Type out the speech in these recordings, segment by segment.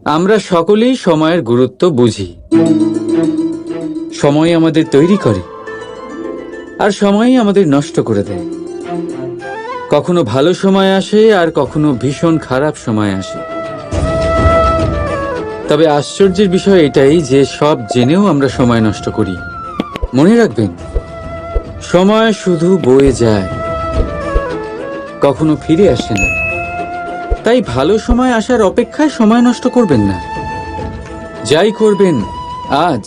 আমরা সকলেই সময়ের গুরুত্ব বুঝি। সময় আমাদের তৈরি করে, আর সময়ই আমাদের নষ্ট করে দেয়। কখনো ভালো সময় আসে, আর কখনো ভীষণ খারাপ সময় আসে। তবে আশ্চর্যের বিষয় এটাই যে সব জেনেও আমরা সময় নষ্ট করি। মনে রাখবেন, সময় শুধু বয়ে যায়, কখনো ফিরে আসে না। তাই ভালো সময় আসার অপেক্ষায় সময় নষ্ট করবেন না। যাই করবেন আজ,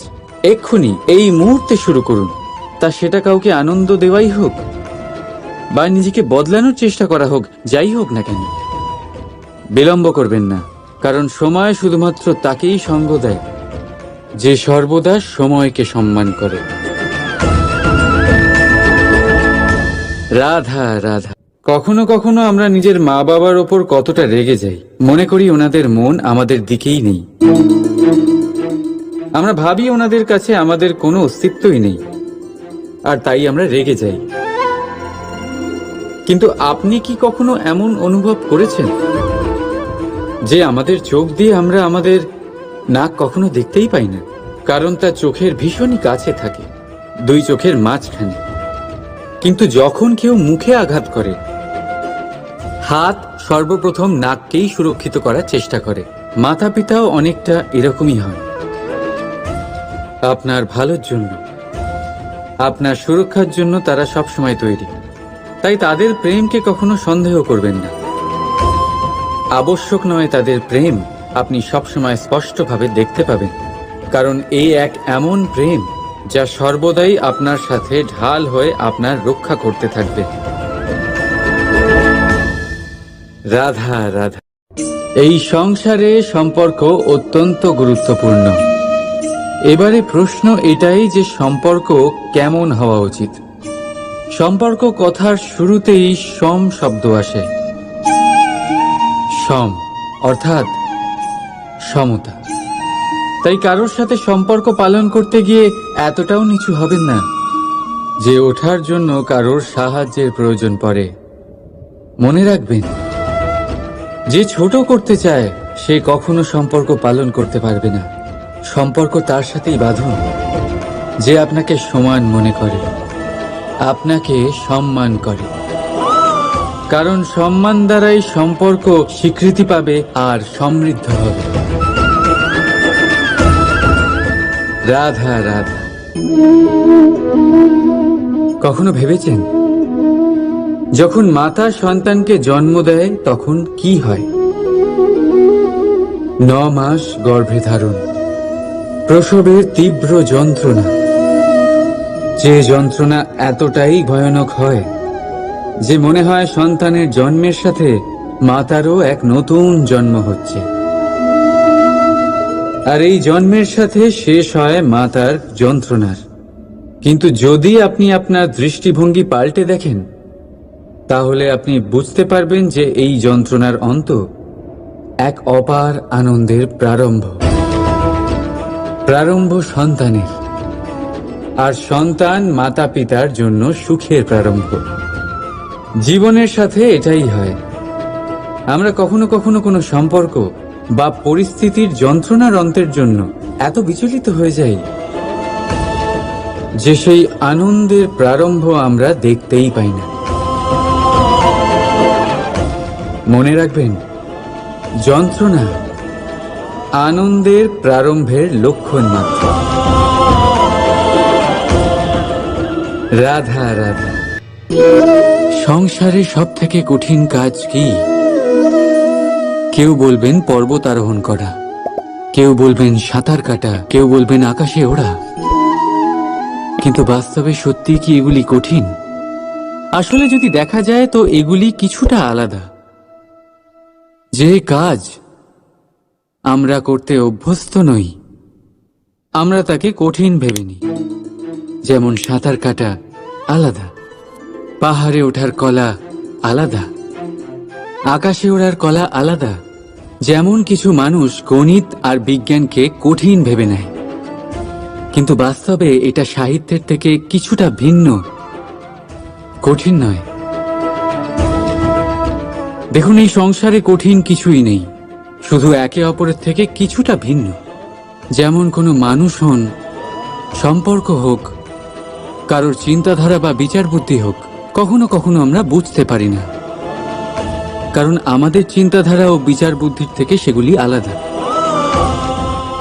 এক্ষুনি, এই মুহূর্তে শুরু করুন। তা সেটা কাউকে আনন্দ দেওয়াই হোক, বা নিজেকে বদলানোর চেষ্টা করা হোক, যাই হোক না কেন, বিলম্ব করবেন না। কারণ সময় শুধুমাত্র তাকেই সঙ্গ দেয় যে সর্বদা সময়কে সম্মান করে। রাধা রাধা। কখনো কখনো আমরা নিজের মা বাবার ওপর কতটা রেগে যাই, মনে করি ওনাদের মন আমাদের দিকেই নেই। আমরা ভাবি ওনাদের কাছে আমাদের কোনো অস্তিত্বই নেই, আর তাই আমরা রেগে যাই। কিন্তু আপনি কি কখনো এমন অনুভব করেছেন যে আমাদের চোখ দিয়ে আমরা আমাদের নাক কখনো দেখতেই পাই না? কারণ তা চোখের ভীষণই কাছে থাকে, দুই চোখের মাঝখানে। কিন্তু যখন কেউ মুখে আঘাত করে, হাত সর্বপ্রথম নাককেই সুরক্ষিত করার চেষ্টা করে। মাতা পিতাও অনেকটা এরকমই হয়। আপনার ভালোর জন্য, আপনার সুরক্ষার জন্য তারা সবসময় তৈরি। তাই তাদের প্রেমকে কখনো সন্দেহ করবেন না। আবশ্যক নয় তাদের প্রেম আপনি সবসময় স্পষ্টভাবে দেখতে পাবেন, কারণ এই এক এমন প্রেম যা সর্বদাই আপনার সাথে ঢাল হয়ে আপনার রক্ষা করতে থাকবে। রাধা রাধা। এই সংসারে সম্পর্ক অত্যন্ত গুরুত্বপূর্ণ। এবারে প্রশ্ন এটাই যে সম্পর্ক কেমন হওয়া উচিত। সম্পর্ক কথার শুরুতেই সম শব্দ আসে। সম অর্থাৎ সমতা। তাই কারোর সাথে সম্পর্ক পালন করতে গিয়ে এতটাও নিচু হবেন না যে ওঠার জন্য কারোর সাহায্যের প্রয়োজন পড়ে। মনে রাখবেন, যে ছোট করতে চায় সে কখনো সম্পর্ক পালন করতে পারবে না। সম্পর্ক তার সাথেই বাঁধুন যে আপনাকে সমান মনে করে, আপনাকে সম্মান করে। কারণ সম্মান দ্বারাই সম্পর্ক স্বীকৃতি পাবে আর সমৃদ্ধ হবে। রাধা রাধা। কখনো ভেবেছেন, যখন মাতা সন্তানকে জন্ম দেয় তখন কি হয়? 9 মাস গর্ভে ধারণ, প্রসবের তীব্র যন্ত্রণা। যে যন্ত্রণা এতটাই ভয়ানক হয় যে মনে হয় সন্তানের জন্মের সাথে মাতারও এক নতুন জন্ম হচ্ছে। আর এই জন্মের সাথে শেষ হয় মাতার যন্ত্রণার। কিন্তু যদি আপনি আপনার দৃষ্টিভঙ্গি পাল্টে দেখেন, তাহলে আপনি বুঝতে পারবেন যে এই যন্ত্রণার অন্ত এক অপার আনন্দের প্রারম্ভ। প্রারম্ভ সন্তানের, আর সন্তান মাতা পিতার জন্য সুখের প্রারম্ভ। জীবনের সাথে এটাই হয়। আমরা কখনো কখনো কোনো সম্পর্ক বা পরিস্থিতির যন্ত্রণার অন্তের জন্য এত বিচলিত হয়ে যাই যে সেই আনন্দের প্রারম্ভ আমরা দেখতেই পাই না। মনে রাখবেন, যন্ত্রণা আনন্দের প্রারম্ভের লক্ষণ মাত্র। রাধা রাধা। সংসারে সব থেকে কঠিন কাজ কি? কেউ বলবেন পর্বত আরোহণ করা, কেউ বলবেন সাঁতার কাটা, কেউ বলবেন আকাশে ওড়া। কিন্তু বাস্তবে সত্যি কি এগুলি কঠিন? আসলে যদি দেখা যায় তো এগুলি কিছুটা আলাদা। যে কাজ আমরা করতে অভ্যস্ত নই, আমরা তাকে কঠিন ভেবে নিই। যেমন সাঁতার কাটা আলাদা, পাহাড়ে ওঠার কলা আলাদা, আকাশে ওড়ার কলা আলাদা। যেমন কিছু মানুষ গণিত আর বিজ্ঞানকে কঠিন ভেবে নেয়, কিন্তু বাস্তবে এটা সাহিত্যের থেকে কিছুটা ভিন্ন, কঠিন নয়। দেখুন, এই সংসারে কঠিন কিছুই নেই, শুধু একে অপরের থেকে কিছুটা ভিন্ন। যেমন কোনো মানুষ হন, সম্পর্ক হোক, কারোর চিন্তাধারা বা বিচার বুদ্ধি হোক, কখনো কখনো আমরা বুঝতে পারি না, কারণ আমাদের চিন্তাধারা ও বিচার বুদ্ধির থেকে সেগুলি আলাদা।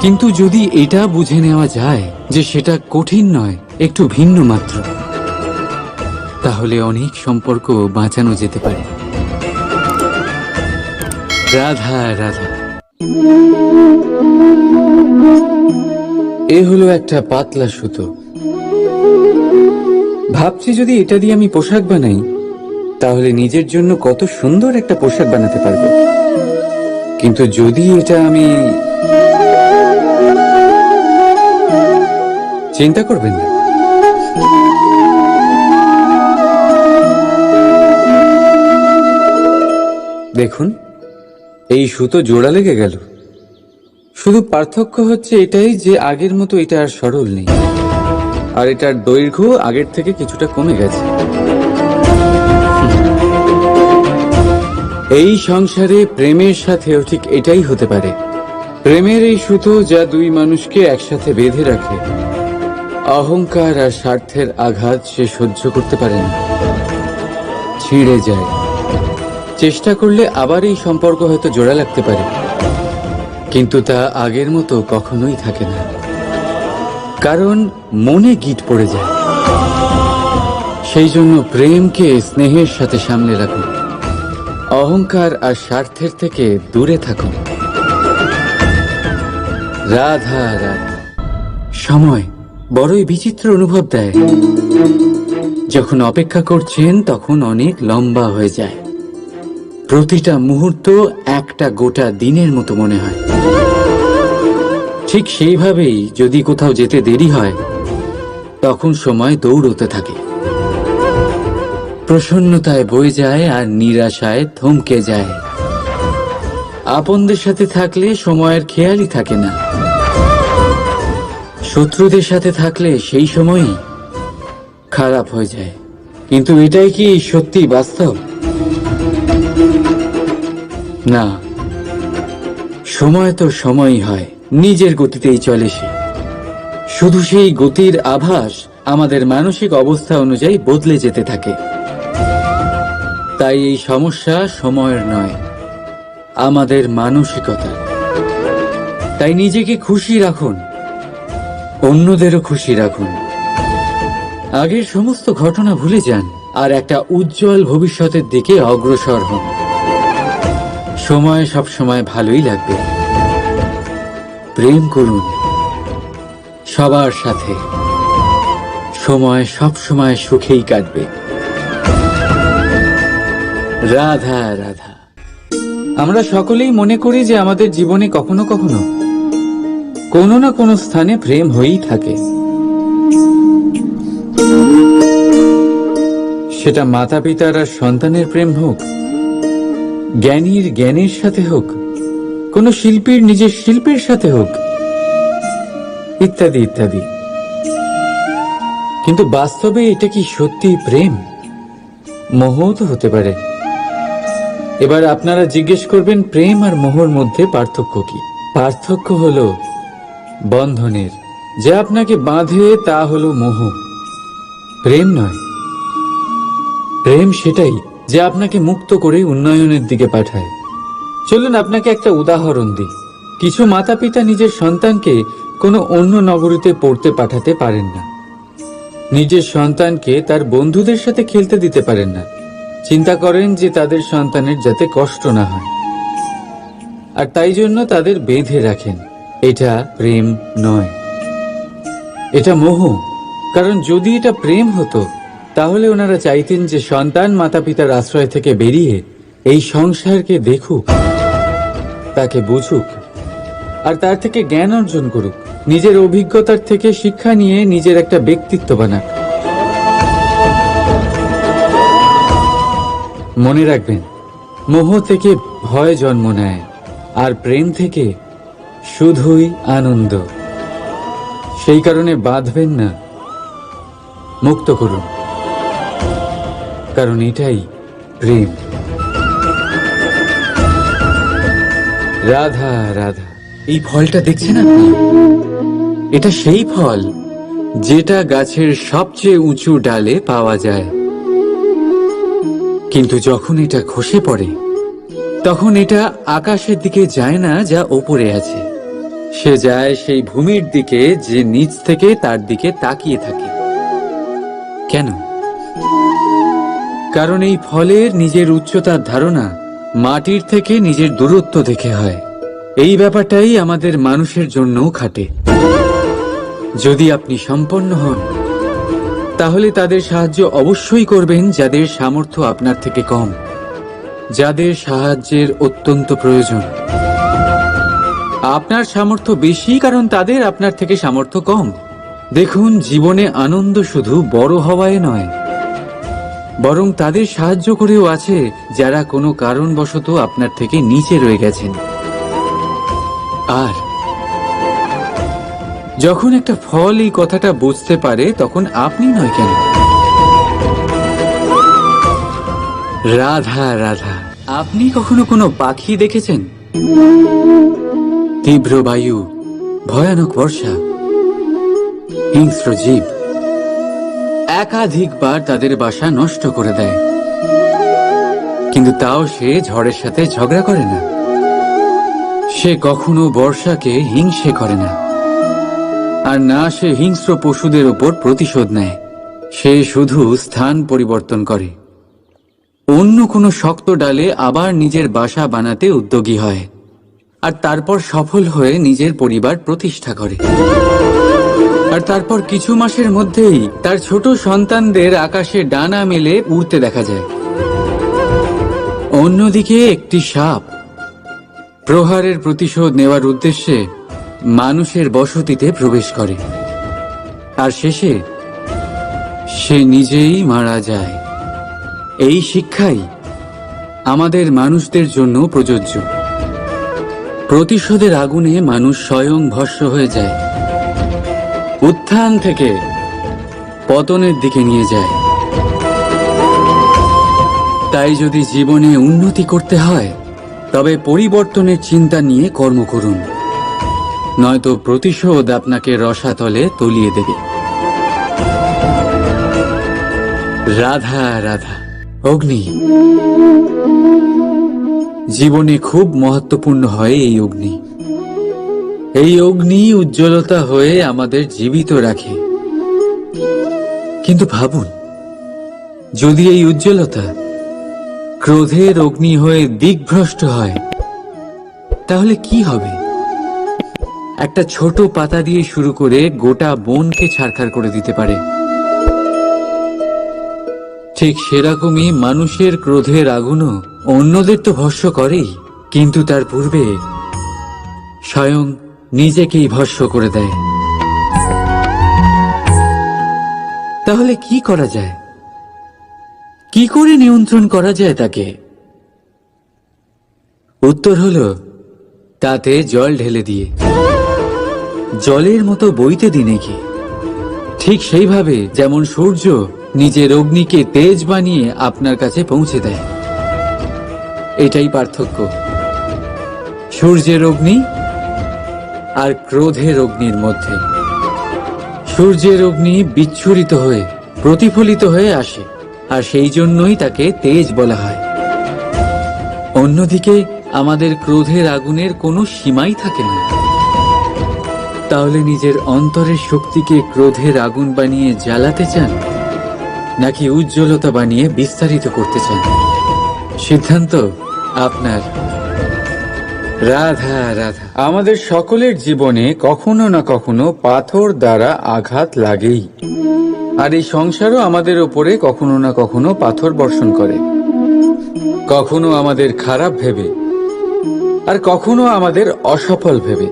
কিন্তু যদি এটা বুঝে নেওয়া যায় যে সেটা কঠিন নয়, একটু ভিন্ন মাত্র, তাহলে অনেক সম্পর্ক বাঁচানো যেতে পারে। রাধা রাধা। এ হলো একটা পাতলা সুতো। ভাবছি যদি এটা দিয়ে আমি পোশাক বানাই, তাহলে নিজের জন্য কত সুন্দর একটা পোশাক বানাতে পারবো। কিন্তু যদি এটা আমি, চিন্তা করবেন না, দেখুন এই সুতো জোড়া লেগে গেল। শুধু পার্থক্য হচ্ছে এটাই যে আগের মতো এটা আর সরল নেই, আর এটার দৈর্ঘ্য আগের থেকে কিছুটা কমে গেছে। এই সংসারে প্রেমের সাথেও ঠিক এটাই হতে পারে। প্রেমের এই সুতো যা দুই মানুষকে একসাথে বেঁধে রাখে, অহংকার আর স্বার্থের আঘাত সে সহ্য করতে পারে না, ছিঁড়ে যায়। চেষ্টা করলে আবার এই সম্পর্ক হয়তো জোড়া লাগতে পারে, কিন্তু তা আগের মতো কখনোই থাকে না, কারণ মনে গিঁট পড়ে যায়। সেই জন্য প্রেমকে স্নেহের সাথে সামলে রাখুন, অহংকার আর স্বার্থের থেকে দূরে থাকুন। রাধা রাধা। সময় বড়ই বিচিত্র অনুভব দেয়। যখন অপেক্ষা করছেন তখন অনেক লম্বা হয়ে যায়। প্রতিটা মুহূর্ত একটা গোটা দিনের মতো মনে হয়। ঠিক সেইভাবেই যদি কোথাও যেতে দেরি হয়, তখন সময় দৌড়তে থাকে। প্রসন্নতায় বয়ে যায় আর নিরাশায় থমকে যায়। আপনদের সাথে থাকলে সময়ের খেয়ালই থাকে না, শত্রুদের সাথে থাকলে সেই সময়ই খারাপ হয়ে যায়। কিন্তু এটাই কি সত্যি বাস্তব? না, সময় তো সময়ই হয়, নিজের গতিতেই চলে সে। শুধু সেই গতির আভাস আমাদের মানসিক অবস্থা অনুযায়ী বদলে যেতে থাকে। তাই এই সমস্যা সময়ের নয়, আমাদের মানসিকতা। তাই নিজেকে খুশি রাখুন, অন্যদেরও খুশি রাখুন। আগের সমস্ত ঘটনা ভুলে যান আর একটা উজ্জ্বল ভবিষ্যতের দিকে অগ্রসর হন। সময় সবসময় ভালোই লাগবে। প্রেম করুন সবার সাথে, সময় সবসময় সুখেই কাটবে। রাধা রাধা। আমরা সকলেই মনে করি যে আমাদের জীবনে কখনো কখনো কোনো না কোনো স্থানে প্রেম হয়েই থাকে। সেটা মাতা পিতার আর সন্তানের প্রেম হোক, জ্ঞানীর জ্ঞানের সাথে হোক, কোনো শিল্পীর নিজের শিল্পের সাথে হোক, ইত্যাদি ইত্যাদি। কিন্তু বাস্তবে এটা কি সত্যি প্রেম? মোহও তো হতে পারে। এবার আপনারা জিজ্ঞেস করবেন, প্রেম আর মোহর মধ্যে পার্থক্য কি? পার্থক্য হলো বন্ধনের। যা আপনাকে বাঁধে তা হলো মোহ, প্রেম নয়। প্রেম সেটাই যা আপনাকে মুক্ত করে উন্নয়নের দিকে পাঠায়। চলুন আপনাকে একটা উদাহরণ দিই। কিছু মাতা পিতা নিজের সন্তানকে কোনো অন্য নগরীতে পড়তে পাঠাতে পারেন না, নিজের সন্তানকে তার বন্ধুদের সাথে খেলতে দিতে পারেন না। চিন্তা করেন যে তাদের সন্তানের যাতে কষ্ট না হয়, আর তাই জন্য তাদের বেঁধে রাখেন। এটা প্রেম নয়, এটা মোহ। কারণ যদি এটা প্রেম হতো, তাহলে ওনারা চাইতেন যে সন্তান মাতা পিতার আশ্রয় থেকে বেরিয়ে এই সংসারকে দেখুক, তাকে বুঝুক, আর তার থেকে জ্ঞান অর্জন করুক, নিজের অভিজ্ঞতার থেকে শিক্ষা নিয়ে নিজের একটা ব্যক্তিত্ব বানাক। মনে রাখবেন, মোহ থেকে ভয় জন্ম নেয়, আর প্রেম থেকে শুধুই আনন্দ। সেই কারণে বাঁধবেন না, মুক্ত করুন, কারণ এটাই প্রেম। রাধা রাধা, এই ফলটা দেখছেন আপনি? এটা সেই ফল যেটা গাছের সবচেয়ে উঁচু ডালে পাওয়া যায়, কিন্তু যখন এটা খসে পড়ে তখন এটা আকাশের দিকে যায় না যা ওপরে আছে, সে যায় সেই ভূমির দিকে যে নিচ থেকে তার দিকে তাকিয়ে থাকে। কেন? কারণ এই ফলের নিজের উচ্চতার ধারণা মাটির থেকে নিজের দূরত্ব দেখে হয়। এই ব্যাপারটাই আমাদের মানুষের জন্যও খাটে। যদি আপনি সম্পন্ন হন তাহলে তাদের সাহায্য অবশ্যই করবেন যাদের সামর্থ্য আপনার থেকে কম, যাদের সাহায্যের অত্যন্ত প্রয়োজন। আপনার সামর্থ্য বেশি কারণ তাদের আপনার থেকে সামর্থ্য কম। দেখুন, জীবনে আনন্দ শুধু বড় হওয়ায় নয়, বরং তাদের সাহায্য করেও আছে যারা কোনো কারণবশত আপনার থেকে নিচে রয়ে গেছেন। আর যখন একটা ফল এই কথাটা বুঝতে পারে তখন আপনি নয় কেন? রাধা রাধা, আপনি কখনো কোনো পাখি দেখেছেন? তীব্র বায়ু, ভয়ানক বর্ষা, হিংস্র জীব একাধিকবার তাদের বাসা নষ্ট করে দেয়, কিন্তু তাও সে ঝড়ের সাথে ঝগড়া করে না। সে কখনো বর্ষাকে হিংসে করে না, আর না সে হিংস্র পশুদের উপর প্রতিশোধ নেয়। সে শুধু স্থান পরিবর্তন করে, অন্য কোনো শক্ত ডালে আবার নিজের বাসা বানাতে উদ্যোগী হয়, আর তারপর সফল হয়ে নিজের পরিবার প্রতিষ্ঠা করে। আর তারপর কিছু মাসের মধ্যেই তার ছোট সন্তানদের আকাশে ডানা মেলে উড়তে দেখা যায়। অন্যদিকে একটি সাপ প্রহারের প্রতিশোধ নেওয়ার উদ্দেশ্যে মানুষের বসতিতে প্রবেশ করে, আর শেষে সে নিজেই মারা যায়। এই শিক্ষাই আমাদের মানুষদের জন্য প্রযোজ্য। প্রতিশোধের আগুনে মানুষ স্বয়ং ভস্ম হয়ে যায়, উত্থান থেকে পতনের দিকে নিয়ে যায়। তাই যদি জীবনে উন্নতি করতে হয় তবে পরিবর্তনের চিন্তা নিয়ে কর্ম করুন, নয়তো প্রতিশোধ আপনাকে রসাতলে তলিয়ে দেবে। রাধা রাধা। অগ্নি জীবনে খুব মহত্বপূর্ণ হয়। এই অগ্নি উজ্জ্বলতা হয়ে আমাদের জীবিত রাখে। কিন্তু ভাবুন, যদি এই উজ্জ্বলতা ক্রোধের অগ্নি হয়ে দিকভ্রষ্ট হয় তাহলে কি হবে? একটা ছোট পাতা দিয়ে শুরু করে গোটা বনকে ছারখার করে দিতে পারে। ঠিক সেরকমই মানুষের ক্রোধের আগুনও অন্যদের তো ভস্ম করেই, কিন্তু তার পূর্বে স্বয়ং নিজেকেই ভস্ম করে দেয়। তাহলে কি করা যায়? কি করে নিয়ন্ত্রণ করা যায় তাকে? উত্তর হলো তাতে জল ঢেলে দিয়ে, জলের মতো বইতে দিন নাকি। ঠিক সেইভাবে যেমন সূর্য নিজের অগ্নিকে তেজ বানিয়ে আপনার কাছে পৌঁছে দেয়। এটাই পার্থক্য সূর্যের অগ্নি আর ক্রোধের অগ্নির মধ্যে। সূর্যের অগ্নি বিচ্ছুরিত হয়ে প্রতিফলিত হয়ে আসে, আর সেই জন্যই তাকে তেজ বলা হয়। অন্যদিকে আমাদের ক্রোধের আগুনের কোনো সীমাই থাকে না। তাহলে নিজের অন্তরের শক্তিকে ক্রোধের আগুন বানিয়ে জ্বালাতে চান, নাকি উজ্জ্বলতা বানিয়ে বিস্তারিত করতে চান? সিদ্ধান্ত আপনার। রাধা রাধা। আমাদের সকলের জীবনে কখনো না কখনো পাথর দ্বারা আঘাত লাগেই, আর এই সংসারও আমাদের উপরে কখনো না কখনো পাথর বর্ষণ করে। কখনো আমাদের খারাপ ভেবে, আর কখনো আমাদের অসফল ভেবে,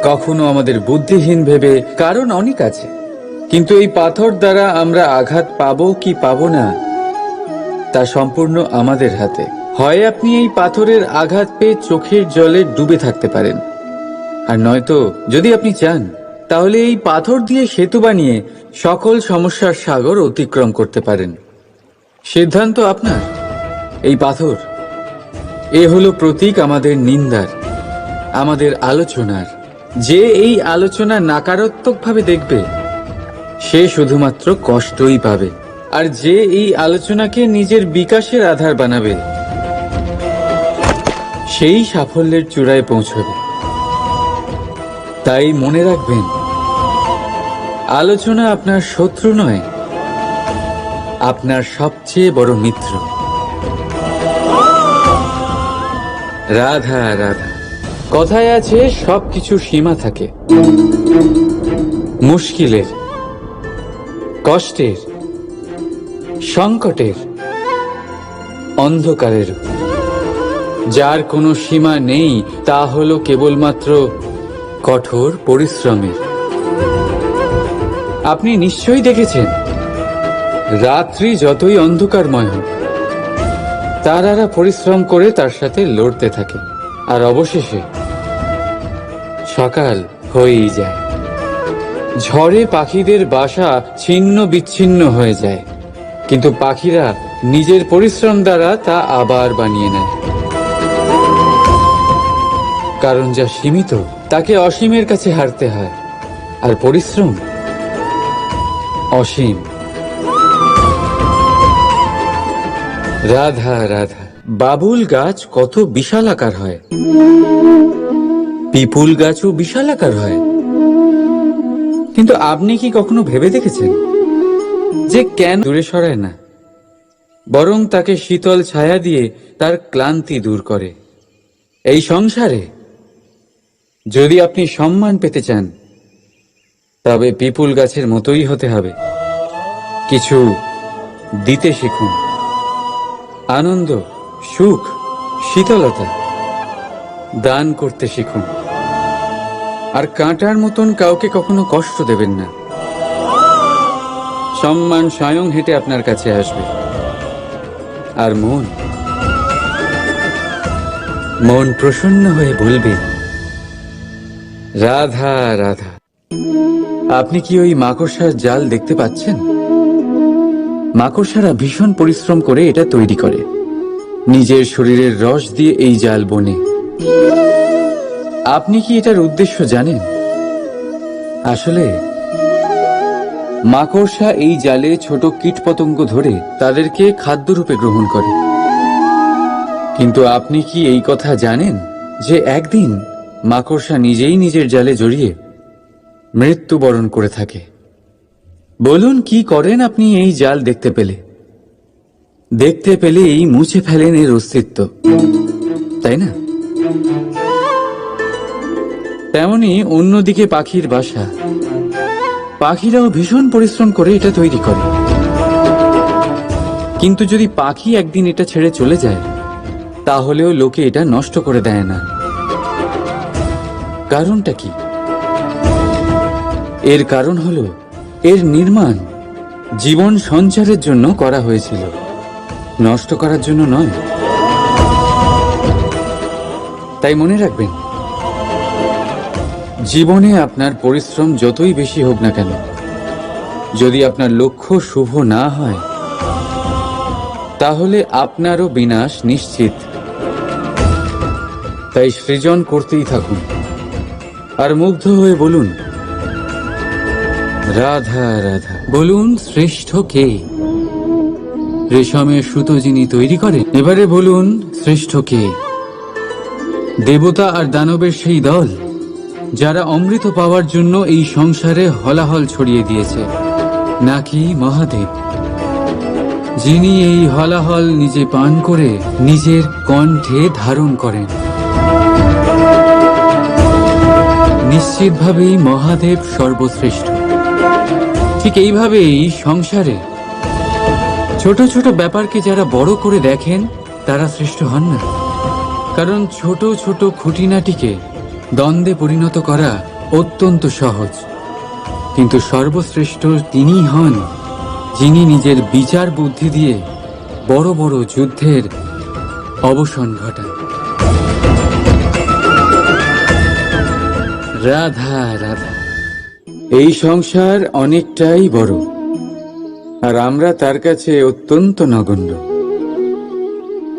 কখনো আমাদের বুদ্ধিহীন ভেবে। কারণ অনেক আছে, কিন্তু এই পাথর দ্বারা আমরা আঘাত পাবো কি পাবো না তা সম্পূর্ণ আমাদের হাতে। হয় আপনি এই পাথরের আঘাত পেয়ে চোখের জলে ডুবে থাকতে পারেন, আর নয়তো যদি আপনি চান তাহলে এই পাথর দিয়ে সেতু বানিয়ে সকল সমস্যার সাগর অতিক্রম করতে পারেন। সিদ্ধান্ত আপনার। এই পাথর, এ হলো প্রতীক আমাদের নিন্দার, আমাদের আলোচনার। যে এই আলোচনা নাকারাত্মকভাবে দেখবে সে শুধুমাত্র কষ্টই পাবে, আর যে এই আলোচনাকে নিজের বিকাশের আধার বানাবে সেই সাফল্যের চূড়ায় পৌঁছবে। তাই মনে রাখবেন, আলোচনা আপনার শত্রু নয়, আপনার সবচেয়ে বড় মিত্র। রাধা রাধা। কথায় আছে সবকিছু সীমা থাকে, মুশকিলের, কষ্টের, সংকটের, অন্ধকারের। যার কোনো সীমা নেই তা হলো কেবলমাত্র কঠোর পরিশ্রমের। আপনি নিশ্চয়ই দেখেছেন, রাত্রি যতই অন্ধকারময় হোক তারারা পরিশ্রম করে তার সাথে লড়তে থাকে, আর অবশেষে সকাল হয়েই যায়। ঝড়ে পাখিদের বাসা ছিন্ন বিচ্ছিন্ন হয়ে যায়, কিন্তু পাখিরা নিজের পরিশ্রম দ্বারা তা আবার বানিয়ে নেয়। কারণ যা সীমিত তাকে অসীমের কাছে হারতে হয়, আর পরিশ্রম অসীম। রাধা রাধা। বাবুল গাছ কত বিশালাকার হয়, পিপুল গাছও বিশালাকার হয়। কিন্তু আপনি কি কখনো ভেবে দেখেছেন যে কেন দূরে সরায় না, বরং তাকে শীতল ছায়া দিয়ে তার ক্লান্তি দূর করে? এই সংসারে যদি আপনি সম্মান পেতে চান তবে পিপুল গাছের মতোই হতে হবে। কিছু দিতে শিখুন, আনন্দ, সুখ, শীতলতা দান করতে শিখুন। আর কাঁটার মতন কাউকে কখনো কষ্ট দেবেন না। সম্মান স্বয়ং হেঁটে আপনার কাছে আসবে। আর মন প্রসন্ন হয়ে বলবে রাধা রাধা। আপনি কি ওই মাকড়সার জাল দেখতে পাচ্ছেন? মাকড়সারা ভীষণ পরিশ্রম করে এটা তৈরি করে, নিজের শরীরের রস দিয়ে এই জাল বোনে। আপনি কি এটার উদ্দেশ্য জানেন? আসলে মাকড়সা এই জালে ছোট কীটপতঙ্গ ধরে তাদেরকে খাদ্যরূপে গ্রহণ করে। কিন্তু আপনি কি এই কথা জানেন যে একদিন মাকড়সা নিজেই নিজের জালে জড়িয়ে মৃত্যুবরণ করে থাকে? বলুন, কি করেন আপনি এই জাল দেখতে পেলেই মুছে ফেলেন এর অস্তিত্ব, তাই না? তেমনি অন্যদিকে পাখির বাসা, পাখিরাও ভীষণ পরিশ্রম করে এটা তৈরি করে। কিন্তু যদি পাখি একদিন এটা ছেড়ে চলে যায় তাহলেও লোকে এটা নষ্ট করে দেয় না। কারণটা কি? এর কারণ হলো এর নির্মাণ জীবন সঞ্চারের জন্য করা হয়েছিল, নষ্ট করার জন্য নয়। তাই মনে রাখবেন, জীবনে আপনার পরিশ্রম যতই বেশি হোক না কেন, যদি আপনার লক্ষ্য শুভ না হয় তাহলে আপনারও বিনাশ নিশ্চিত। তাই সৃজন করতেই থাকুন, আর মুগ্ধ হয়ে বলুন রাধা রাধা। বলুন, শ্রেষ্ঠ কে? রেশমের সুতো যিনি তৈরি করেন। এবারে বলুন, শ্রেষ্ঠ কে? দেবতা আর দানবের সেই দল যারা অমৃত পাওয়ার জন্য এই সংসারে হলাহল ছড়িয়ে দিয়েছে, নাকি মহাদেব যিনি এই হলাহল নিজে পান করে নিজের কণ্ঠে ধারণ করেন? নিশ্চিতভাবেই মহাদেব সর্বশ্রেষ্ঠ। ঠিক এইভাবেই সংসারে ছোট ছোট ব্যাপারকে যারা বড় করে দেখেন তারা শ্রেষ্ঠ হন না। কারণ ছোট ছোট খুঁটিনাটিকে দ্বন্দ্বে পরিণত করা অত্যন্ত সহজ, কিন্তু সর্বশ্রেষ্ঠ তিনিই হন যিনি নিজের বিচার বুদ্ধি দিয়ে বড় বড় যুদ্ধের অবসান ঘটান। রাধা রাধা। এই সংসার অনেকটাই বড়, আর আমরা তার কাছে অত্যন্ত নগণ্য।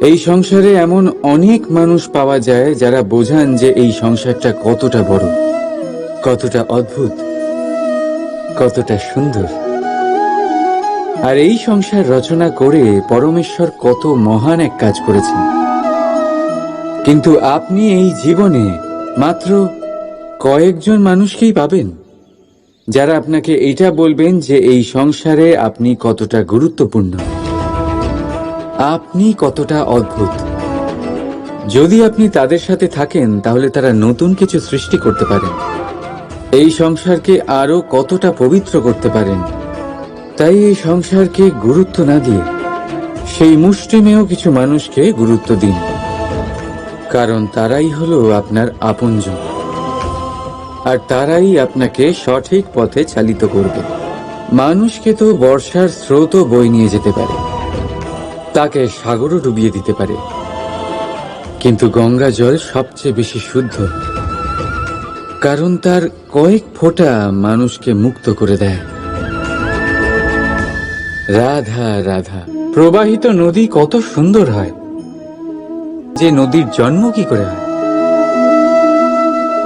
এই সংসারে এমন অনেক মানুষ পাওয়া যায় যারা বোঝান যে এই সংসারটা কতটা বড়, কতটা অদ্ভুত, কতটা সুন্দর। আর এই সংসার রচনা করে পরমেশ্বর কত মহান এক কাজ করেছেন। কিন্তু আপনি এই জীবনে মাত্র কয়েকজন মানুষকেই পাবেন যারা আপনাকে এটা বলবেন যে এই সংসারে আপনি কতটা গুরুত্বপূর্ণ, আপনি কতটা অদ্ভুত। যদি আপনি তাদের সাথে থাকেন তাহলে তারা নতুন কিছু সৃষ্টি করতে পারেন, এই সংসারকে আরো কতটা পবিত্র করতে পারেন। তাই এই সংসারকে গুরুত্ব না দিয়ে সেই মুষ্টিমেয় কিছু মানুষকে গুরুত্ব দিন, কারণ তারাই হলো আপনার আপনজন, আর তারাই আপনাকে সঠিক পথে চালিত করবে। মানুষকে তো বর্ষার স্রোতও বয়ে নিয়ে যেতে পারে, তাকে সাগরও ডুবিয়ে দিতে পারে, কিন্তু গঙ্গা জল সবচেয়ে বেশি শুদ্ধ, কারণ তার কয়েক ফোঁটা মানুষকে মুক্ত করে দেয়। রাধা রাধা। প্রবাহিত নদী কত সুন্দর হয়, যে নদীর জন্ম কি করে হয়?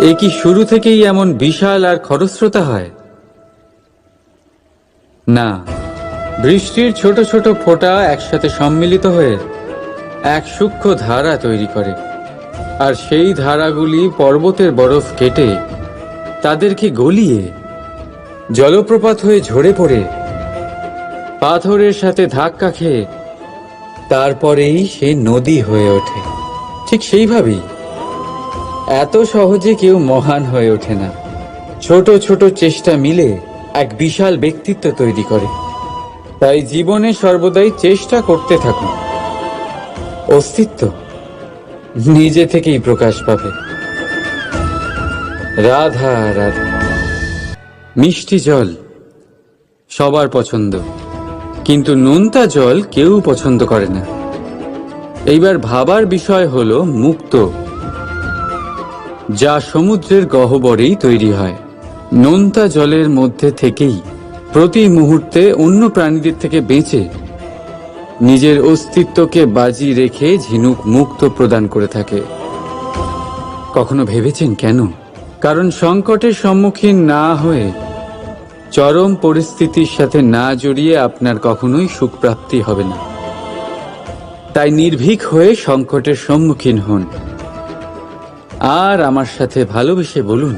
এ কি শুরু থেকেই এমন বিশাল আর খরস্রোতা হয়? না, বৃষ্টির ছোট ছোট ফোঁটা একসাথে সম্মিলিত হয়ে এক সূক্ষ্ম ধারা তৈরি করে, আর সেই ধারাগুলি পর্বতের বরফ কেটে তাদেরকে গলিয়ে জলপ্রপাত হয়ে ঝরে পড়ে পাথরের সাথে ধাক্কা খেয়ে তারপরেই সে নদী হয়ে ওঠে। ঠিক সেইভাবেই এত সহজে কেউ মহান হয়ে ওঠে না। ছোট ছোট চেষ্টা মিলে এক বিশাল ব্যক্তিত্ব তৈরি করে। তাই জীবনে সর্বদাই চেষ্টা করতে থাকুন, অস্তিত্ব নিজে থেকেই প্রকাশ পাবে। রাধা রাধা। মিষ্টি জল সবার পছন্দ, কিন্তু নোনতা জল কেউ পছন্দ করে না। এইবার ভাবার বিষয় হলো মুক্ত, যা সমুদ্রের গহ্বরেই তৈরি হয়। নোনতা জলের মধ্যে থেকেই প্রতি মুহূর্তে অন্য প্রাণীদের থেকে বেঁচে নিজের অস্তিত্বকে বাজি রেখে ঝিনুক মুক্ত প্রদান করে থাকে। কখনো ভেবেছেন কেন? কারণ সংকটের সম্মুখীন না হয়ে, চরম পরিস্থিতির সাথে না জড়িয়ে আপনার কখনোই সুখ প্রাপ্তি হবে না। তাই নির্ভীক হয়ে সংকটের সম্মুখীন হন, আর আমার সাথে ভালোবেসে বলুন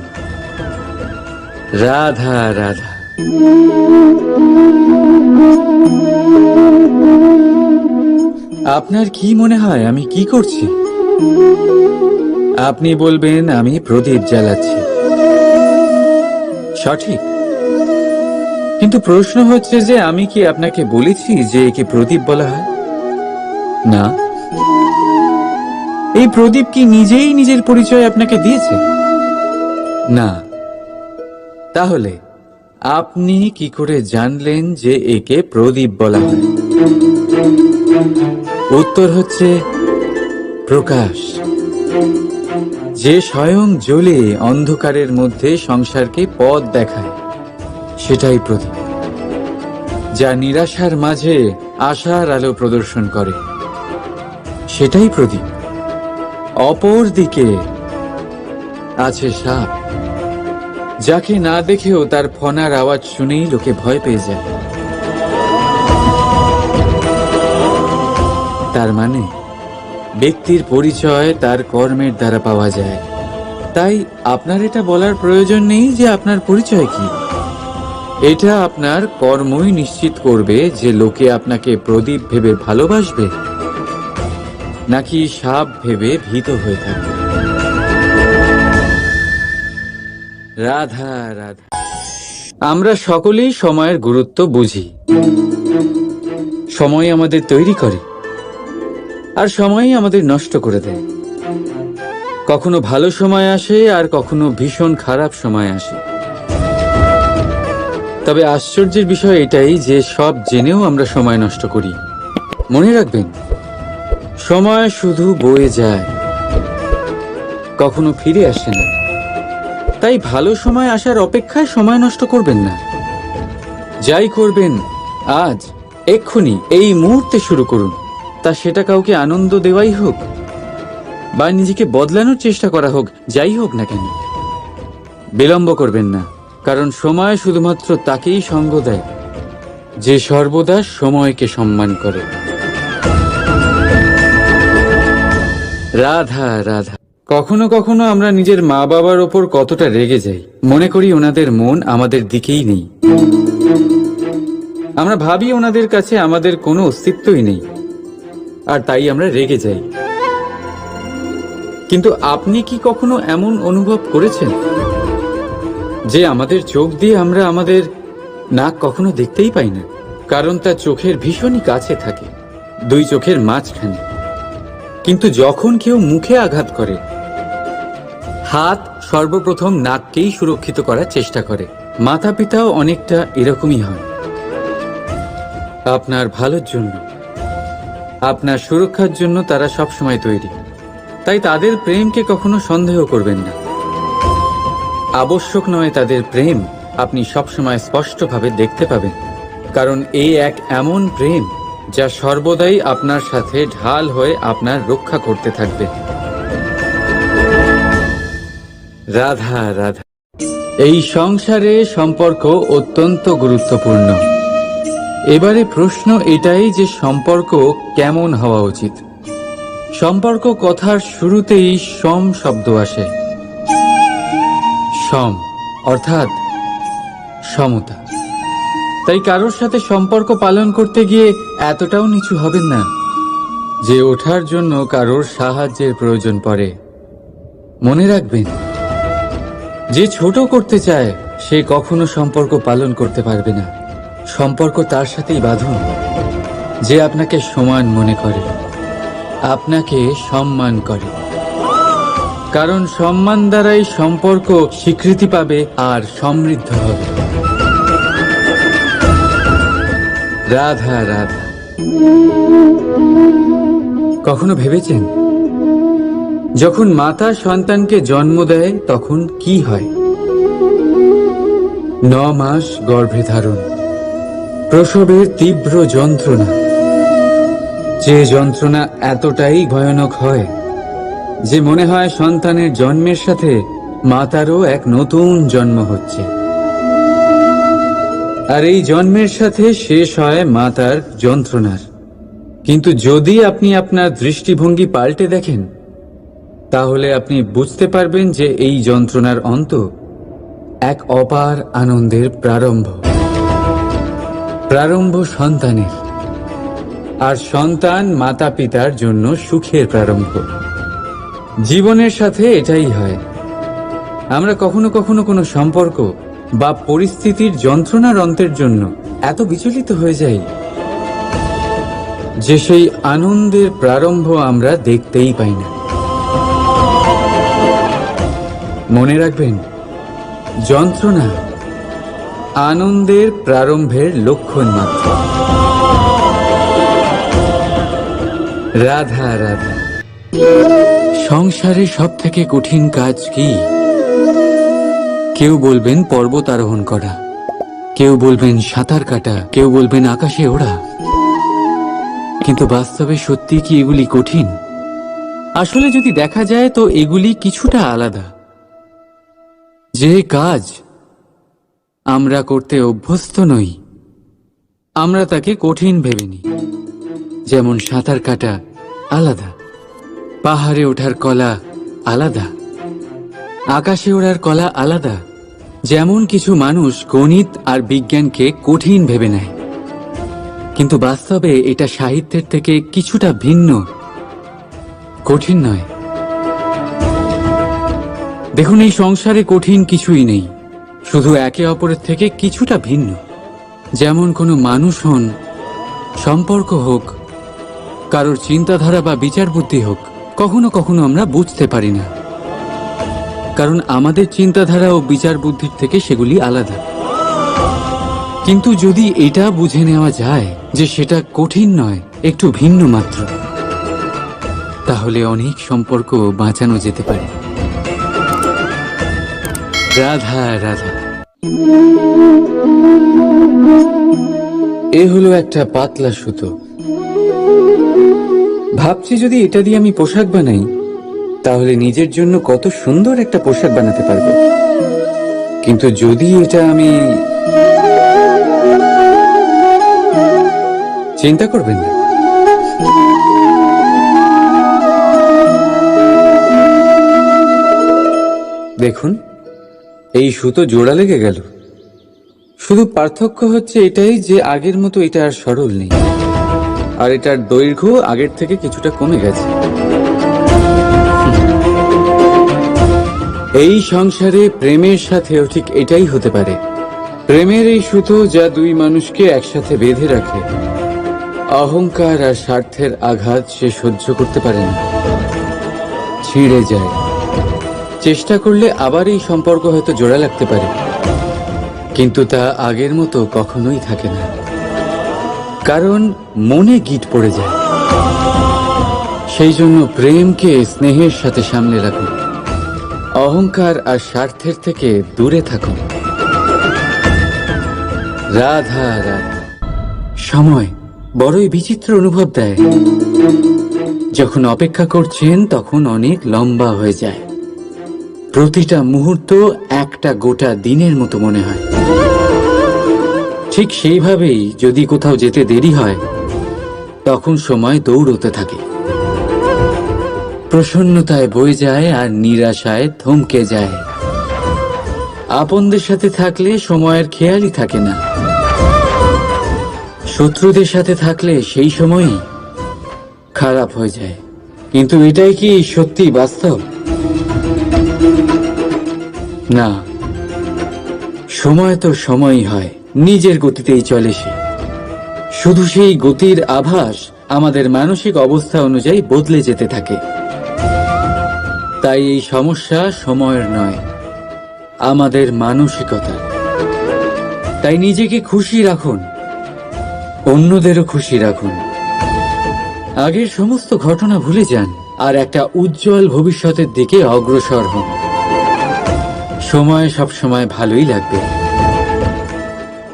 রাধা রাধা। আপনার কি মনে হয় আমি কি করছি? আপনি বলবেন আমি প্রদীপ জ্বালাচ্ছি। সঠিক, কিন্তু প্রশ্ন হচ্ছে যে আমি কি আপনাকে বলেছি যে একে প্রদীপ বলা হয়? না। এই প্রদীপ কি নিজেই নিজের পরিচয় আপনাকে দিয়েছে? না। তাহলে আপনি কি করে জানলেন যে একে প্রদীপ বলা হয়? উত্তর হচ্ছে প্রকাশ, যে স্বয়ং জ্বলে অন্ধকারের মধ্যে সংসারকে পথ দেখায়, সেটাই প্রদীপ। যা নিরাশার মাঝে আশার আলো প্রদর্শন করে, সেটাই প্রদীপ। অপর দিকে আছে সাপ, যাকে না দেখেও তার ফনার আওয়াজ শুনেই লোকে ভয় পেয়ে যায়। তার মানে ব্যক্তির পরিচয় তার কর্মের দ্বারা পাওয়া যায়। তাই আপনার এটা বলার প্রয়োজন নেই যে আপনার পরিচয় কি। এটা আপনার কর্মই নিশ্চিত করবে যে লোকে আপনাকে প্রদীপ ভেবে ভালোবাসবে নাকি সাপ ভেবে ভীত হয়ে থাকবে। রাধা রাধা। আমরা সকলেই সময়ের গুরুত্ব বুঝি। সময় আমাদের তৈরি করে, আর সময়ই আমাদের নষ্ট করে দেয়। কখনো ভালো সময় আসে, আর কখনো ভীষণ খারাপ সময় আসে। তবে আশ্চর্যের বিষয় এটাই যে সব জেনেও আমরা সময় নষ্ট করি। মনে রাখবেন, সময় শুধু বয়ে যায়, কখনো ফিরে আসে না। তাই ভালো সময় আসার অপেক্ষায় সময় নষ্ট করবেন না। যাই করবেন আজ, এক্ষুনি, এই মুহূর্তে শুরু করুন। তা সেটা কাউকে আনন্দ দেওয়াই হোক বা নিজেকে বদলানোর চেষ্টা করা হোক, যাই হোক না কেন, বিলম্ব করবেন না। কারণ সময় শুধুমাত্র তাকেই সঙ্গ দেয় যে সর্বদা সময়কে সম্মান করে। রাধা রাধা। কখনো কখনো আমরা নিজের মা বাবার ওপর কতটা রেগে যাই, মনে করি ওনাদের মন আমাদের দিকেই নেই। আমরা ভাবি ওনাদের কাছে আমাদের কোনো অস্তিত্বই নেই, আর তাই আমরা রেগে যাই। কিন্তু আপনি কি কখনো এমন অনুভব করেছেন যে আমাদের চোখ দিয়ে আমরা আমাদের নাক কখনো দেখতেই পাই না? কারণ তা চোখের ভীষণই কাছে থাকে, দুই চোখের মাঝখানে। কিন্তু যখন কেউ মুখে আঘাত করে, হাত সর্বপ্রথম নাককেই সুরক্ষিত করার চেষ্টা করে। মাতা পিতাও অনেকটা এরকমই হয়। আপনার ভালোর জন্য, আপনার সুরক্ষার জন্য তারা সবসময় তৈরি। তাই তাদের প্রেমকে কখনো সন্দেহ করবেন না। আবশ্যক নয় তাদের প্রেম আপনি সবসময় স্পষ্টভাবে দেখতে পাবেন, কারণ এই এক এমন প্রেম যা সর্বদাই আপনার সাথে ঢাল হয়ে আপনার রক্ষা করতে থাকবে। রাধা রাধা। এই সংসারে সম্পর্ক অত্যন্ত গুরুত্বপূর্ণ। এবারে প্রশ্ন এটাই যে সম্পর্ক কেমন হওয়া উচিত। সম্পর্ক কথার শুরুতেই সম শব্দ আসে। সম অর্থাৎ সমতা। তাই কারোর সাথে সম্পর্ক পালন করতে গিয়ে এতটাও নিচু হবেন না যে ওঠার জন্য কারোর সাহায্যের প্রয়োজন পড়ে। মনে রাখবেন, যে ছোট করতে চায় সে কখনো সম্পর্ক পালন করতে পারবে না। সম্পর্ক তার সাথেই বাঁধুন যে আপনাকে সমান মনে করে, আপনাকে সম্মান করে। কারণ সম্মান দ্বারাই সম্পর্ক স্বীকৃতি পাবে আর সমৃদ্ধ হবে। রাধা রাধা। কখনো ভেবেছেন যখন মাতা সন্তানকে জন্ম দেয় তখন কি হয়? 9 মাস গর্ভে ধারণ, প্রসবের তীব্র যন্ত্রণা, যে যন্ত্রণা এতটাই ভয়ানক হয় যে মনে হয় সন্তানের জন্মের সাথে মাতারও এক নতুন জন্ম হচ্ছে। আর এই জন্মের সাথে শেষ হয় মাতার যন্ত্রণার। কিন্তু যদি আপনি আপনার দৃষ্টিভঙ্গি পাল্টে দেখেন, তাহলে আপনি বুঝতে পারবেন যে এই যন্ত্রণার অন্ত এক অপার আনন্দের প্রারম্ভ। প্রারম্ভ সন্তানের, আর সন্তান মাতা পিতার জন্য সুখের প্রারম্ভ। জীবনের সাথে এটাই হয়। আমরা কখনো কখনো কোনো সম্পর্ক বা পরিস্থিতির যন্ত্রণার অন্তের জন্য এত বিচলিত হয়ে যাই যে সেই আনন্দের প্রারম্ভ আমরা দেখতেই পাই না। মনে রাখবেন, যন্ত্রণা আনন্দের প্রারম্ভের লক্ষণ মাত্র। রাধা রাধা। সংসারে সব থেকে কঠিন কাজ কি? কেউ বলবেন পর্বত আরোহণ করা, কেউ বলবেন সাঁতার কাটা, কেউ বলবেন আকাশে ওড়া। কিন্তু বাস্তবে সত্যি কি এগুলি কঠিন? আসলে যদি দেখা যায় তো এগুলি কিছুটা আলাদা। যে কাজ আমরা করতে অভ্যস্ত নই, আমরা তাকে কঠিন ভেবে নিই। যেমন সাঁতার কাটা আলাদা, পাহাড়ে ওঠার কলা আলাদা, আকাশে ওড়ার কলা আলাদা। যেমন কিছু মানুষ গণিত আর বিজ্ঞানকে কঠিন ভেবে নেয়, কিন্তু বাস্তবে এটা সাহিত্যের থেকে কিছুটা ভিন্ন, কঠিন নয়। দেখুন, এই সংসারে কঠিন কিছুই নেই, শুধু একে অপরের থেকে কিছুটা ভিন্ন। যেমন কোনো মানুষ হন, সম্পর্ক হোক, কারোর চিন্তাধারা বা বিচার বুদ্ধি হোক, কখনো কখনো আমরা বুঝতে পারি না, কারণ আমাদের চিন্তাধারা ও বিচার বুদ্ধির থেকে সেগুলি আলাদা। কিন্তু যদি এটা বুঝে নেওয়া যায় যে সেটা কঠিন নয়, একটু ভিন্ন মাত্র, তাহলে অনেক সম্পর্ক বাঁচানো যেতে পারে। রাধা রাধা। এ হলো একটা পাতলা সুতো, ভাবছি যদি এটা দিয়ে আমি পোশাক বানাই তাহলে নিজের জন্য কত সুন্দর একটা পোশাক বানাতে পারবো। কিন্তু যদি এটা আমি... চিন্তা করবেন না, দেখুন এই সুতো জোড়া লেগে গেল। শুধু পার্থক্য হচ্ছে এটাই যে আগের মতো এটা আর সরল নেই, আর এটার দৈর্ঘ্য আগের থেকে কিছুটা কমে গেছে। এই সংসারে প্রেমের সাথেও ঠিক এটাই হতে পারে। প্রেমের এই সুতো যা দুই মানুষকে একসাথে বেঁধে রাখে, অহংকার আর স্বার্থের আঘাত সে সহ্য করতে পারে না, ছিঁড়ে যায়। চেষ্টা করলে আবার এই সম্পর্ক হয়তো জোড়া লাগতে পারে, কিন্তু তা আগের মতো কখনোই থাকে না, কারণ মনে গিঁট পড়ে যায়। সেই জন্য প্রেমকে স্নেহের সাথে সামলে রাখুন, অহংকার আর স্বার্থের থেকে দূরে থাকুন। রাধা রাধা। সময় বড়ই বিচিত্র অনুভব দেয়। যখন অপেক্ষা করছেন তখন অনেক লম্বা হয়ে যায়। প্রতিটা মুহূর্ত একটা গোটা দিনের মতো মনে হয়। ঠিক সেইভাবেই যদি কোথাও যেতে দেরি হয় তখন সময় দৌড়তে থাকে, প্রসন্নতায় বয়ে যায় আর নিরাশায় থমকে যায়। আপনদের সাথে থাকলে সময়ের খেয়ালই থাকে না, শত্রুদের সাথে থাকলে সেই সময়ই খারাপ হয়ে যায়। কিন্তু এটাই কি সত্যি বাস্তব? না, সময় তো সময়ই হয়, নিজের গতিতেই চলে সে। শুধু সেই গতির আভাস আমাদের মানসিক অবস্থা অনুযায়ী বদলে যেতে থাকে। তাই এই সমস্যা সময়ের নয়, আমাদের মানসিকতা। তাই নিজেকে খুশি রাখুন, অন্যদেরও খুশি রাখুন। আগের সমস্ত ঘটনা ভুলে যান আর একটা উজ্জ্বল ভবিষ্যতের দিকে অগ্রসর হন। সময় সবসময় ভালোই লাগবে।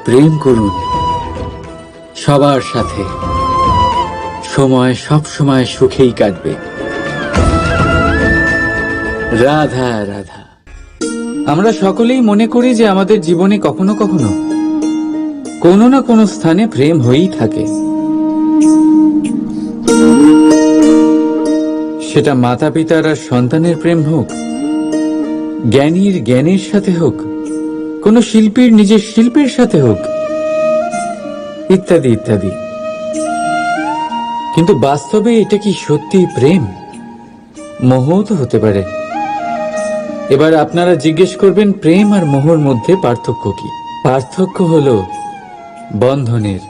প্রেম করুন সবার সাথে, সময় সবসময় সুখেই কাটবে। রাধা রাধা। আমরা সকলেই মনে করি যে আমাদের জীবনে কখনো কখনো কোনো না কোনো স্থানে প্রেম হয়েই থাকে। সেটা মাতা পিতার আর সন্তানের প্রেম হোক, জ্ঞানীর জ্ঞানের সাথে হোক, কোনো শিল্পীর নিজের শিল্পের সাথে হোক, ইত্যাদি ইত্যাদি। কিন্তু বাস্তবে এটা কি সত্যি প্রেম? মোহও তো হতে পারে। এবার আপনারা জিজ্ঞেস করবেন প্রেম আর মোহর মধ্যে পার্থক্য কি? পার্থক্য হলো বন্ধনের।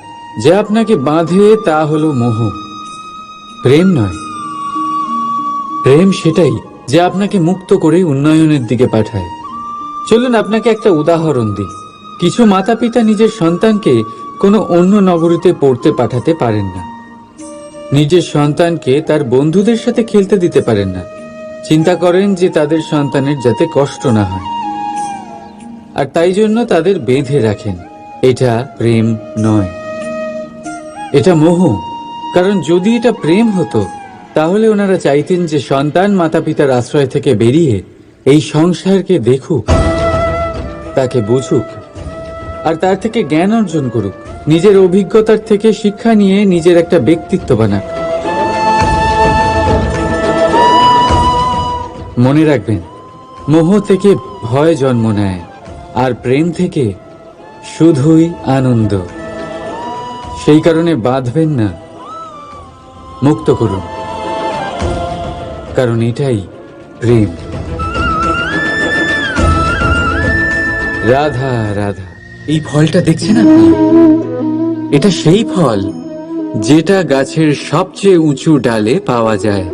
যা আপনাকে বাঁধে তা হলো মোহ, প্রেম নয়। প্রেম সেটাই যা আপনাকে মুক্ত করে উন্নয়নের দিকে পাঠায়। চলুন আপনাকে একটা উদাহরণ দিই। কিছু মাতা পিতা নিজের সন্তানকে কোনো অন্য নগরীতে পড়তে পাঠাতে পারেন না, নিজের সন্তানকে তার বন্ধুদের সাথে খেলতে দিতে পারেন না। চিন্তা করেন যে তাদের সন্তানের যাতে কষ্ট না হয়, আর তাই জন্য তাদের বেঁধে রাখেন। এটা প্রেম নয়, এটা মোহ। কারণ যদি এটা প্রেম হতো তাহলে ওনারা চাইতেন যে সন্তান মাতা পিতার আশ্রয় থেকে বেরিয়ে এই সংসারকে দেখুক, তাকে বুঝুক, আর তার থেকে জ্ঞান অর্জন করুক, নিজের অভিজ্ঞতার থেকে শিক্ষা নিয়ে নিজের একটা ব্যক্তিত্ব বানাক। মনে রাখবেন, মোহ থেকে ভয় জন্ম নেয় আর প্রেম থেকে শুধুই আনন্দ। সেই কারণে বাঁধবেন না, মুক্ত করুন, কারণ এটাই প্রেম। রাধা রাধা। এই ফলটা দেখছেন আপনি? এটা সেই ফল যেটা গাছের সবচেয়ে উঁচু ডালে পাওয়া যায়,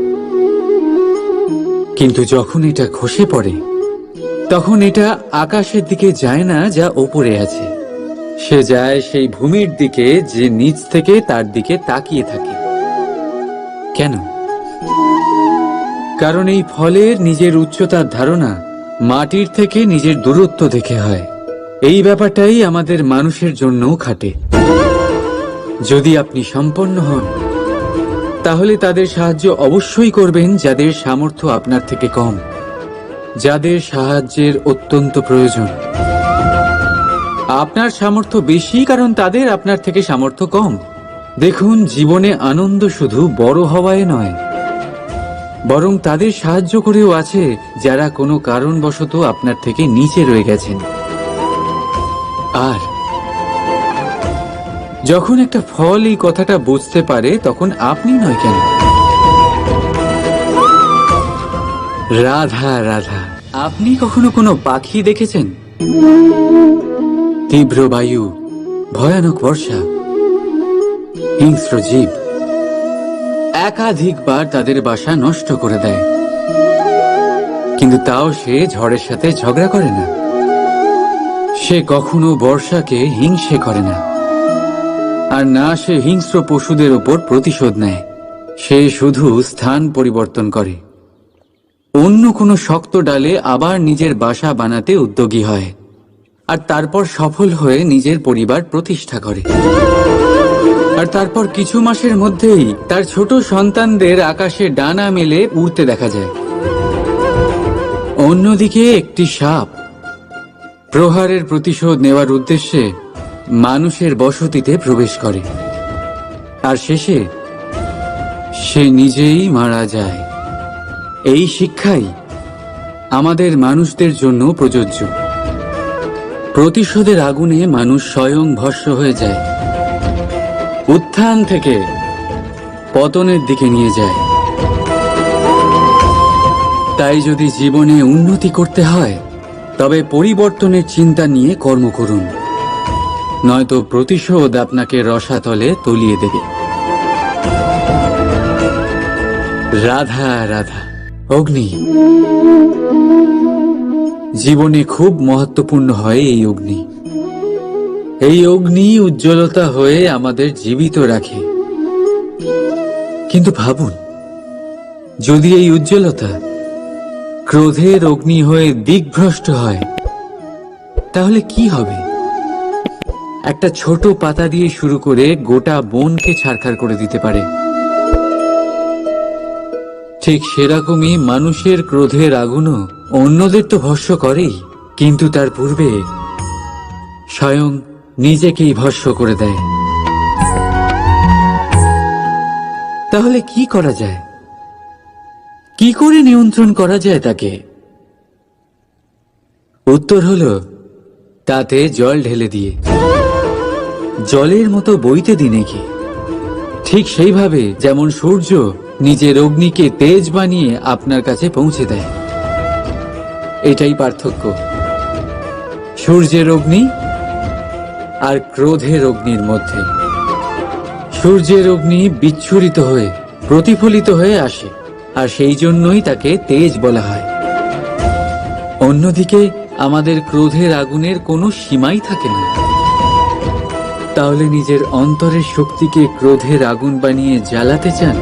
কিন্তু যখন এটা খসে পড়ে তখন এটা আকাশের দিকে যায় না যা ওপরে আছে, সে যায় সেই ভূমির দিকে যে নিচ থেকে তার দিকে তাকিয়ে থাকে। কেন? কারণ এই ফলের নিজের উচ্চতার ধারণা মাটির থেকে নিজের দূরত্ব দেখে হয়। এই ব্যাপারটাই আমাদের মানুষের জন্যও খাটে। যদি আপনি সম্পন্ন হন তাহলে তাদের সাহায্য অবশ্যই করবেন যাদের সামর্থ্য আপনার থেকে কম, যাদের সাহায্যের অত্যন্ত প্রয়োজন। আপনার সামর্থ্য বেশি কারণ তাদের আপনার থেকে সামর্থ্য কম। দেখুন, জীবনে আনন্দ শুধু বড় হওয়ায় নয়, বরং তাদের সাহায্য করেও আছে যারা কোনো কারণবশত আপনার থেকে নিচে রয়ে গেছেন। আর যখন একটা ফল এই কথাটা বুঝতে পারে তখন আপনি নয় কেন? রাধা রাধা, আপনি কখনো কোনো পাখি দেখেছেন? তীব্র বায়ু, ভয়ানক বর্ষা, হিংস্র জীব একাধিকবার তাদের বাসা নষ্ট করে দেয়, কিন্তু তাও সে ঝড়ের সাথে ঝগড়া করে না। সে কখনো বর্ষাকে হিংসে করে না, আর না সে হিংস্র পশুদের ওপর প্রতিশোধ নেয়। সে শুধু স্থান পরিবর্তন করে, অন্য কোনো শক্ত ডালে আবার নিজের বাসা বানাতে উদ্যোগী হয়, আর তারপর সফল হয়ে নিজের পরিবার প্রতিষ্ঠা করে। আর তারপর কিছু মাসের মধ্যেই তার ছোট সন্তানদের আকাশে ডানা মেলে উড়তে দেখা যায়। অন্যদিকে একটি সাপ প্রহারের প্রতিশোধ নেওয়ার উদ্দেশ্যে মানুষের বসতিতে প্রবেশ করে, আর শেষে সে নিজেই মারা যায়। এই শিক্ষাই আমাদের মানুষদের জন্য প্রযোজ্য। প্রতিশোধের আগুনে মানুষ স্বয়ং ভস্ম হয়ে যায়, উত্থান থেকে পতনের দিকে নিয়ে যায়। তাই যদি জীবনে উন্নতি করতে হয় তবে পরিবর্তনের চিন্তা নিয়ে কর্ম করুন, নয়তো প্রতিশোধ আপনাকে রসাতলে তলিয়ে দেবে। রাধা রাধা। অগ্নি জীবনে খুব মহত্বপূর্ণ হয়। এই অগ্নি উজ্জ্বলতা হয়ে আমাদের জীবিত রাখে। কিন্তু ভাবুন, যদি এই উজ্জ্বলতা ক্রোধের অগ্নি হয়ে দিকভ্রষ্ট হয় তাহলে কি হবে? একটা ছোট পাতা দিয়ে শুরু করে গোটা বনকে ছারখার করে দিতে পারে। ঠিক সেরকমই মানুষের ক্রোধের আগুনও অন্যদের তো ভস্ম করেই, কিন্তু তার পূর্বে স্বয়ং নিজেকেই ভস্ম করে দেয়। তাহলে কি করা যায়? কি করে নিয়ন্ত্রণ করা যায় তাকে? উত্তর হলো তাতে জল ঢেলে দিয়ে। জলের মতো বইতে দিনে কি? ঠিক সেইভাবে যেমন সূর্য নিজের অগ্নিকে তেজ বানিয়ে আপনার কাছে পৌঁছে দেয়। এটাই পার্থক্য সূর্যের অগ্নি আর ক্রোধের অগ্নির মধ্যে। সূর্যের অগ্নি বিচ্ছুরিত হয়ে প্রতিফলিত হয়ে আসে, আর সেই জন্যই তাকে তেজ বলা হয়। অন্যদিকে আমাদের ক্রোধের আগুনের কোনো সীমাই থাকে না। তাহলে নিজের অন্তরের শক্তিকে ক্রোধের আগুন বানিয়ে জ্বালাতে চান,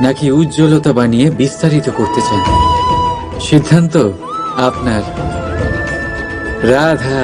নাকি উজ্জ্বলতা বানিয়ে বিস্তারিত করতে চান? সিদ্ধান্ত আপনার। রাধা।